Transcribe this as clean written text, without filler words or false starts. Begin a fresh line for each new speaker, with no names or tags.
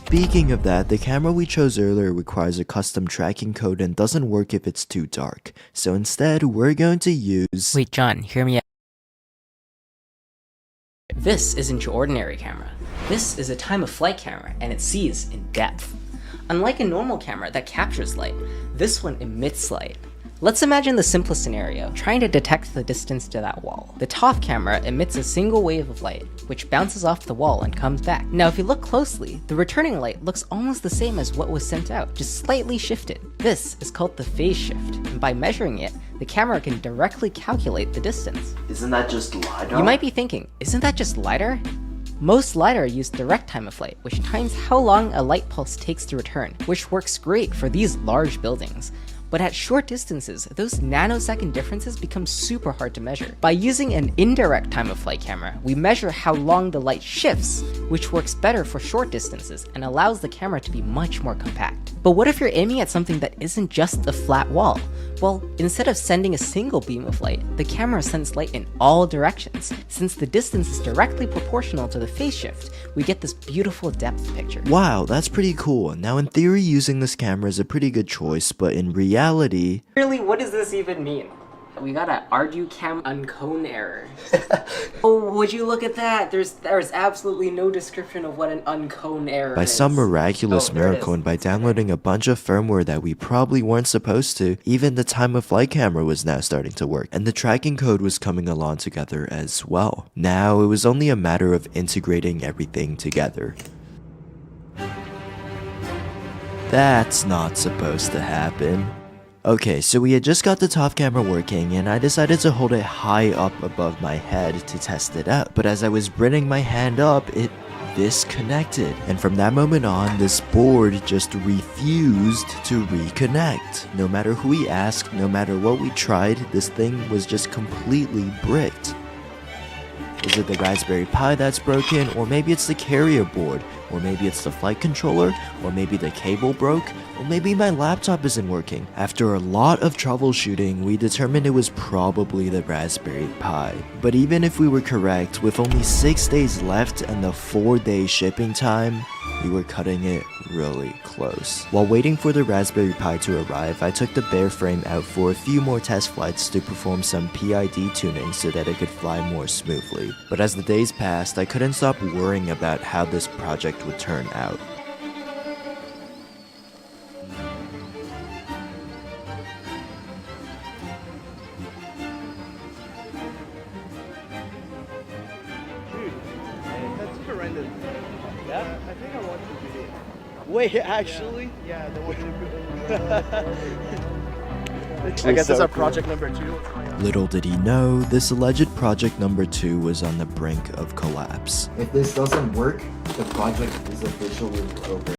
Speaking of that, the camera we chose earlier requires a custom tracking code and doesn't work if it's too dark. So instead, we're going to use...
Wait, John, hear me out. This isn't your ordinary camera. This is a time-of-flight camera, and it sees in depth. Unlike a normal camera that captures light, this one emits light. Let's imagine the simplest scenario, trying to detect the distance to that wall. The TOF camera emits a single wave of light, which bounces off the wall and comes back. Now if you look closely, the returning light looks almost the same as what was sent out, just slightly shifted. This is called the phase shift, and by measuring it, the camera can directly calculate the distance.
Isn't that just LiDAR?
You might be thinking, isn't that just LiDAR? Most LiDAR use direct time-of-flight, which times how long a light pulse takes to return, which works great for these large buildings. But at short distances, those nanosecond differences become super hard to measure. By using an indirect time-of-flight camera, we measure how long the light shifts, which works better for short distances and allows the camera to be much more compact. But what if you're aiming at something that isn't just a flat wall? Well, instead of sending a single beam of light, the camera sends light in all directions. Since the distance is directly proportional to the phase shift, we get this beautiful depth picture.
Wow, that's pretty cool. Now in theory, using this camera is a pretty good choice, but in reality...
Really, what does this even mean? We got an ArduCam uncone error. Oh, would you look at that? There's absolutely no description of what an uncone error is.
By some miraculous miracle and by downloading a bunch of firmware that we probably weren't supposed to, even the time-of-flight camera was now starting to work, and the tracking code was coming along together as well. Now, it was only a matter of integrating everything together. That's not supposed to happen. Okay, so we had just got the TOF camera working, and I decided to hold it high up above my head to test it out. But as I was bringing my hand up, it disconnected. And from that moment on, this board just refused to reconnect. No matter who we asked, no matter what we tried, this thing was just completely bricked. Is it the Raspberry Pi that's broken, or maybe it's the carrier board, or maybe it's the flight controller, or maybe the cable broke, or maybe my laptop isn't working. After a lot of troubleshooting, we determined it was probably the Raspberry Pi. But even if we were correct, with only 6 days left and the 4-day shipping time, we were cutting it really close. While waiting for the Raspberry Pi to arrive, I took the bare frame out for a few more test flights to perform some PID tuning so that it could fly more smoothly. But as the days passed, I couldn't stop worrying about how this project would turn out.
That's horrendous. Yeah? I think I watched the video. Wait, actually? Yeah, the one I guess that's our project number 2.
Little did he know, this alleged project number 2 was on the brink of collapse.
If this doesn't work, the project is officially over.